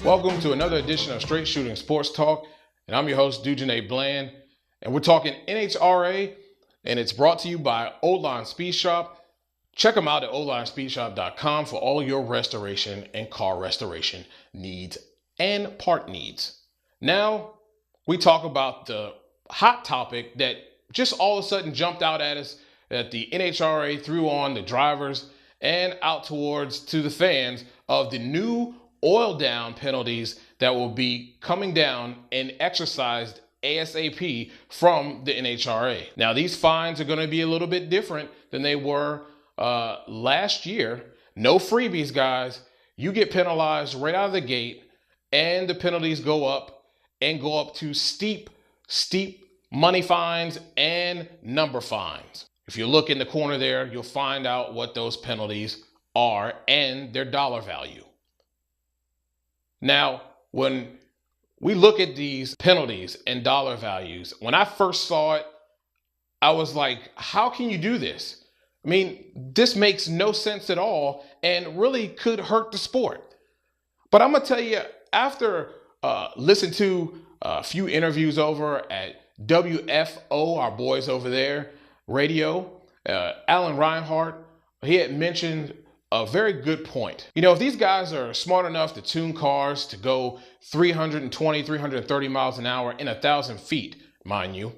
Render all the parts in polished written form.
Welcome to another edition of Straight Shooting Sports Talk, and I'm your host, Dujane Bland, and we're talking NHRA, and it's brought to you by O-Line Speed Shop. Check them out at olinespeedshop.com for all your restoration and car restoration needs and part needs. Now, we talk about the hot topic that just all of a sudden jumped out at us that the NHRA threw on the drivers and out towards to the fans of the new oil down penalties that will be coming down and exercised ASAP from the NHRA. Now, these fines are going to be a little bit different than they were last year. No freebies, guys. You get penalized right out of the gate, and the penalties go up to steep money fines and number fines. If you look in the corner there, you'll find out what those penalties are and their dollar value. Now, when we look at these penalties and dollar values, when I first saw it, I was like, how can you do this? I mean, this makes no sense at all and really could hurt the sport. But I'm going to tell you, after listening to a few interviews over at WFO, our boys over there, radio, Alan Reinhardt, he had mentioned a very good point. You know, if these guys are smart enough to tune cars to go 320, 330 miles an hour in 1,000 feet, mind you,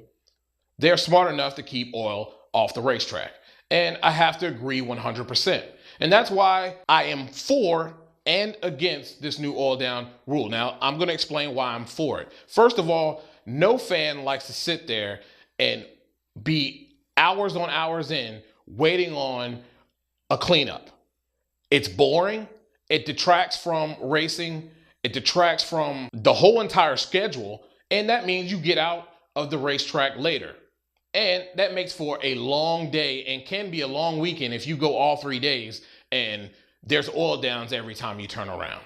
they're smart enough to keep oil off the racetrack. And I have to agree 100%. And that's why I am for and against this new oil down rule. Now, I'm going to explain why I'm for it. First of all, no fan likes to sit there and be hours on hours in waiting on a cleanup. It's boring. It detracts from racing. It detracts from the whole entire schedule. And that means you get out of the racetrack later. And that makes for a long day and can be a long weekend if you go all 3 days and there's oil downs every time you turn around.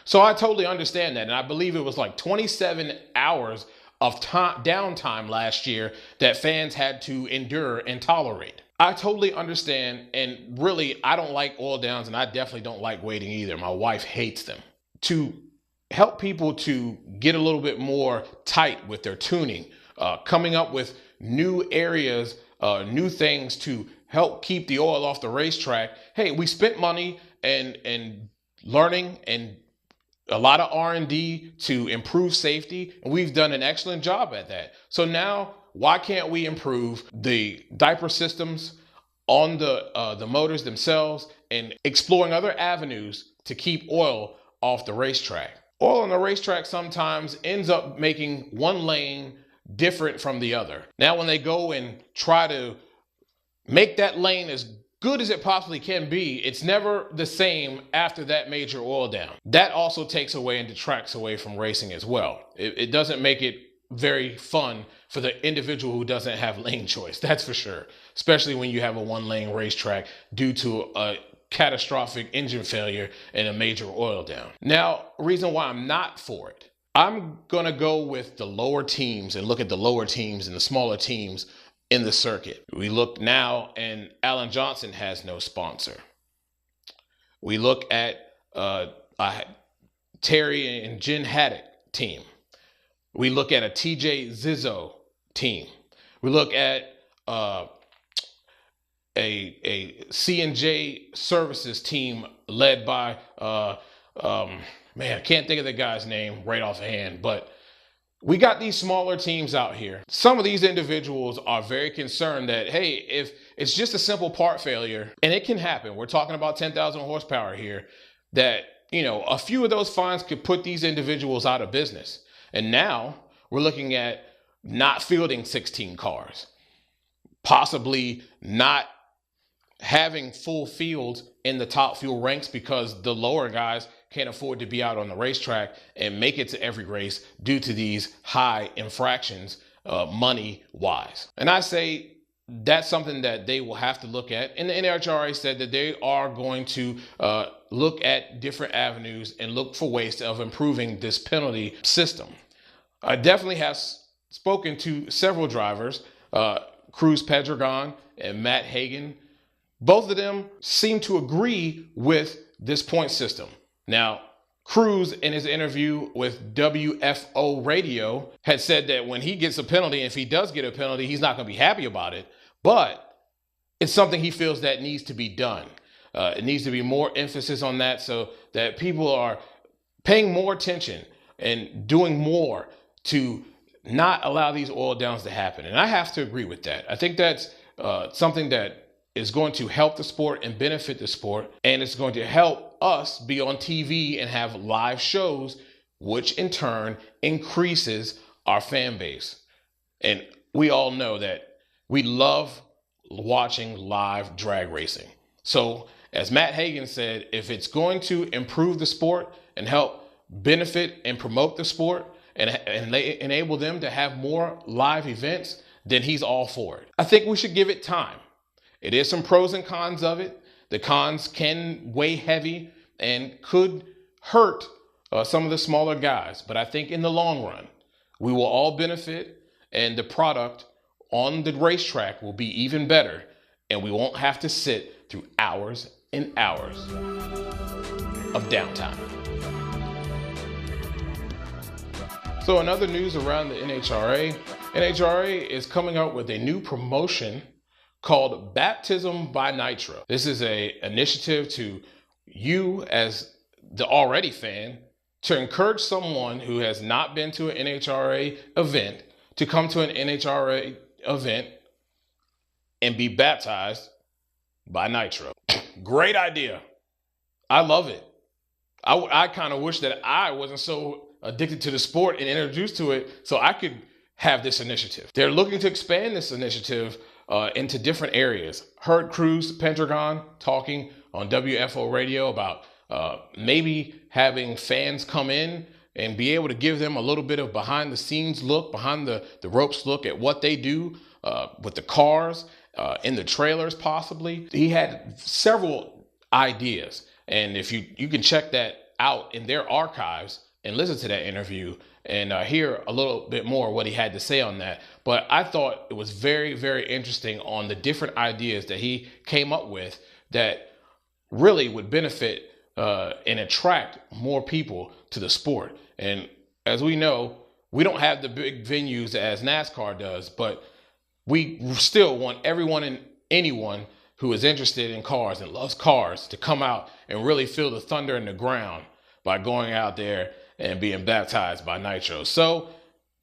So I totally understand that. And I believe it was like 27 hours of downtime last year that fans had to endure and tolerate. I totally understand, and really, I don't like oil downs, and I definitely don't like waiting either. My wife hates them. To help people to get a little bit more tight with their tuning, coming up with new areas, new things to help keep the oil off the racetrack. Hey, we spent money and learning and a lot of R&D to improve safety, and we've done an excellent job at that. So now, why can't we improve the diaper systems on the motors themselves and exploring other avenues to keep oil off the racetrack? Oil on the racetrack sometimes ends up making one lane different from the other. Now, when they go and try to make that lane as good as it possibly can be, it's never the same after that major oil down. That also takes away and detracts away from racing as well. It doesn't make it very fun for the individual who doesn't have lane choice, that's for sure, especially when you have a one-lane racetrack due to a catastrophic engine failure and a major oil down. Now, reason why I'm not for it, I'm going to go with the lower teams and look at the lower teams and the smaller teams in the circuit. We look now, and Alan Johnson has no sponsor. We look at Terry and Jen Haddock team. We look at a TJ Zizzo team. We look at a C&J Services team led by man, I can't think of the guy's name right offhand, but we got these smaller teams out here. Some of these individuals are very concerned that, hey, if it's just a simple part failure, and it can happen, we're talking about 10,000 horsepower here, that, you know, a few of those fines could put these individuals out of business. And now we're looking at not fielding 16 cars, possibly not having full fields in the top fuel ranks because the lower guys can't afford to be out on the racetrack and make it to every race due to these high infractions, money wise. And I say that's something that they will have to look at. And the NHRA said that they are going to look at different avenues and look for ways of improving this penalty system. I definitely have spoken to several drivers, Cruz Pedregon and Matt Hagan. Both of them seem to agree with this point system. Now, Cruz, in his interview with WFO Radio, had said that when he gets a penalty, if he does get a penalty, he's not going to be happy about it. But it's something he feels that needs to be done. It needs to be more emphasis on that so that people are paying more attention and doing more to not allow these oil downs to happen. And I have to agree with that. I think that's something that is going to help the sport and benefit the sport. And it's going to help us be on TV and have live shows, which in turn increases our fan base. And we all know that we love watching live drag racing. So as Matt Hagan said, if it's going to improve the sport and help benefit and promote the sport and enable them to have more live events, then he's all for it. I think we should give it time. It is some pros and cons of it. The cons can weigh heavy and could hurt some of the smaller guys. But I think in the long run, we will all benefit and the product on the racetrack will be even better. And we won't have to sit through hours and hours of downtime. So in other news around the NHRA, NHRA is coming out with a new promotion called Baptism by Nitro. This is an initiative to you as the already fan to encourage someone who has not been to an NHRA event to come to an NHRA event and be baptized by Nitro. Great idea. I love it. I kind of wish that I wasn't so addicted to the sport and introduced to it so I could have this initiative. They're looking to expand this initiative into different areas. Heard Cruz, Pentagon talking on WFO radio about maybe having fans come in and be able to give them a little bit of behind the scenes look, behind the ropes look at what they do with the cars, in the trailers possibly. He had several ideas. And if you can check that out in their archives and listen to that interview and hear a little bit more what he had to say on that. But I thought it was very, very interesting on the different ideas that he came up with that really would benefit and attract more people to the sport. And as we know, we don't have the big venues as NASCAR does, but we still want everyone and anyone who is interested in cars and loves cars to come out and really feel the thunder in the ground by going out there and being baptized by Nitro. So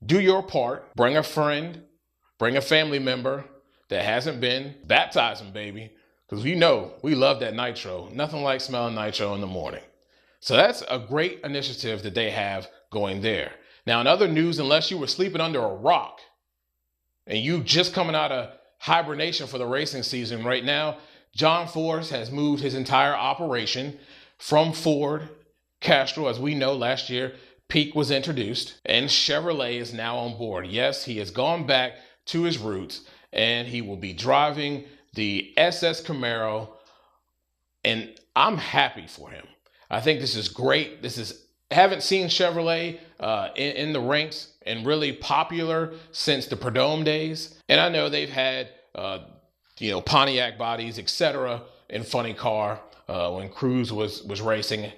do your part. Bring a friend, bring a family member that hasn't been. Baptize them, baby. Because we know we love that Nitro. Nothing like smelling Nitro in the morning. So that's a great initiative that they have going there. Now, in other news, unless you were sleeping under a rock and you just coming out of hibernation for the racing season right now, John Force has moved his entire operation from Ford Castrol. As we know, last year, Peak was introduced and Chevrolet is now on board. Yes, he has gone back to his roots and he will be driving the SS Camaro, and I'm happy for him. I think this is great. Haven't seen Chevrolet in the ranks and really popular since the Prudhomme days. And I know they've had Pontiac bodies, etc. in Funny Car when Cruz was racing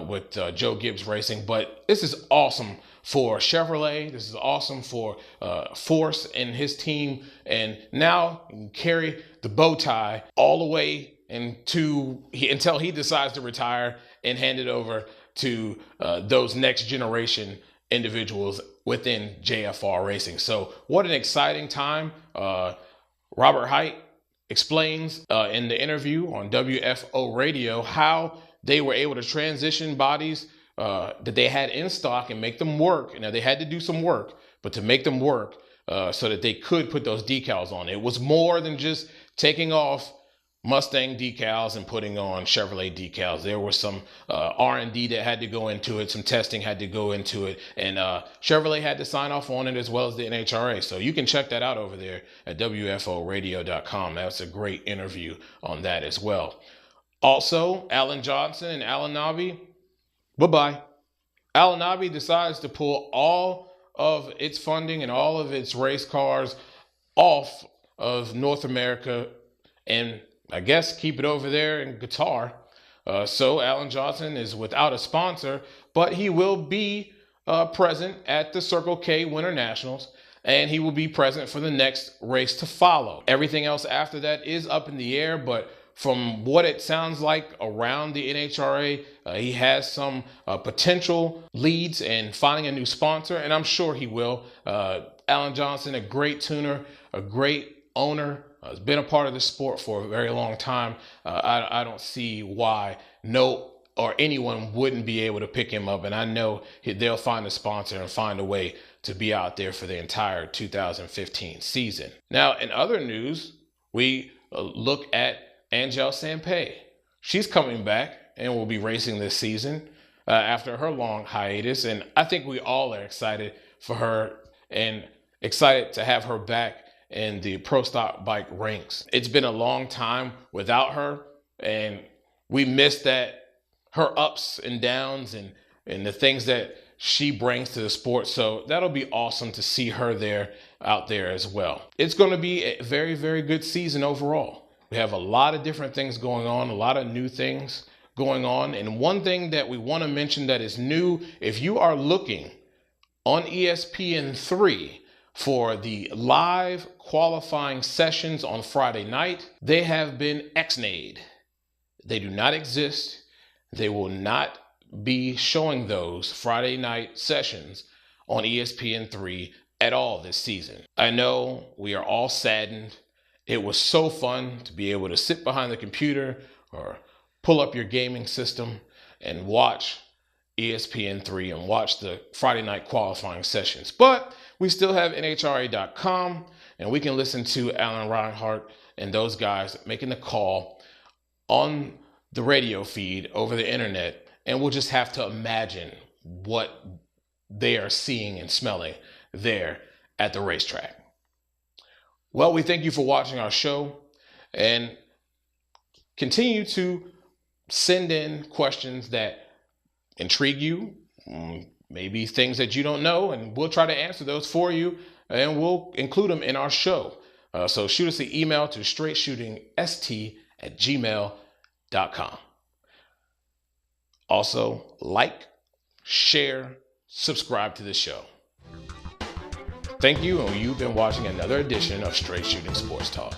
with Joe Gibbs Racing. But this is awesome for Chevrolet. This is awesome for Force and his team. And now you can carry the bow tie all the way until he decides to retire and hand it over to those next generation individuals within JFR Racing. So what an exciting time. Robert Height explains in the interview on WFO radio how they were able to transition bodies that they had in stock and make them work. Now they had to do some work, but to make them work so that they could put those decals on. It was more than just taking off Mustang decals and putting on Chevrolet decals. There was some R&D that had to go into it. Some testing had to go into it. And Chevrolet had to sign off on it as well as the NHRA. So you can check that out over there at WFOradio.com. That's a great interview on that as well. Also, Alan Johnson and Al-Anabi, bye-bye. Al-Anabi decides to pull all of its funding and all of its race cars off of North America and I guess keep it over there in Qatar. So Alan Johnson is without a sponsor, but he will be present at the Circle K Winter Nationals, and he will be present for the next race to follow. Everything else after that is up in the air, but from what it sounds like around the NHRA, he has some potential leads in finding a new sponsor, and I'm sure he will. Alan Johnson, a great tuner, a great owner, has been a part of the sport for a very long time. I don't see why anyone wouldn't be able to pick him up, and I know they'll find a sponsor and find a way to be out there for the entire 2015 season. Now, in other news, we look at Angelle Sampey. She's coming back and will be racing this season after her long hiatus, and I think we all are excited for her and excited to have her back in the pro stock bike ranks. It's been a long time without her, and we miss her ups and downs and the things that she brings to the sport. So that'll be awesome to see her out there as well. It's going to be a very, very good season overall. We have a lot of different things going on, a lot of new things going on. And one thing that we want to mention that is new, if you are looking on ESPN3 for the live qualifying sessions on Friday night, they have been ex-nayed. They do not exist. They will not be showing those Friday night sessions on ESPN3 at all this season. I know we are all saddened. It was so fun to be able to sit behind the computer or pull up your gaming system and watch ESPN3 and watch the Friday night qualifying sessions. But we still have NHRA.com, and we can listen to Alan Reinhart and those guys making the call on the radio feed over the internet, and we'll just have to imagine what they are seeing and smelling there at the racetrack. Well, we thank you for watching our show, and continue to send in questions that intrigue you, maybe things that you don't know, and we'll try to answer those for you, and we'll include them in our show. So shoot us an email to straightshootingst@gmail.com. Also, like, share, subscribe to the show. Thank you, and you've been watching another edition of Straight Shooting Sports Talk.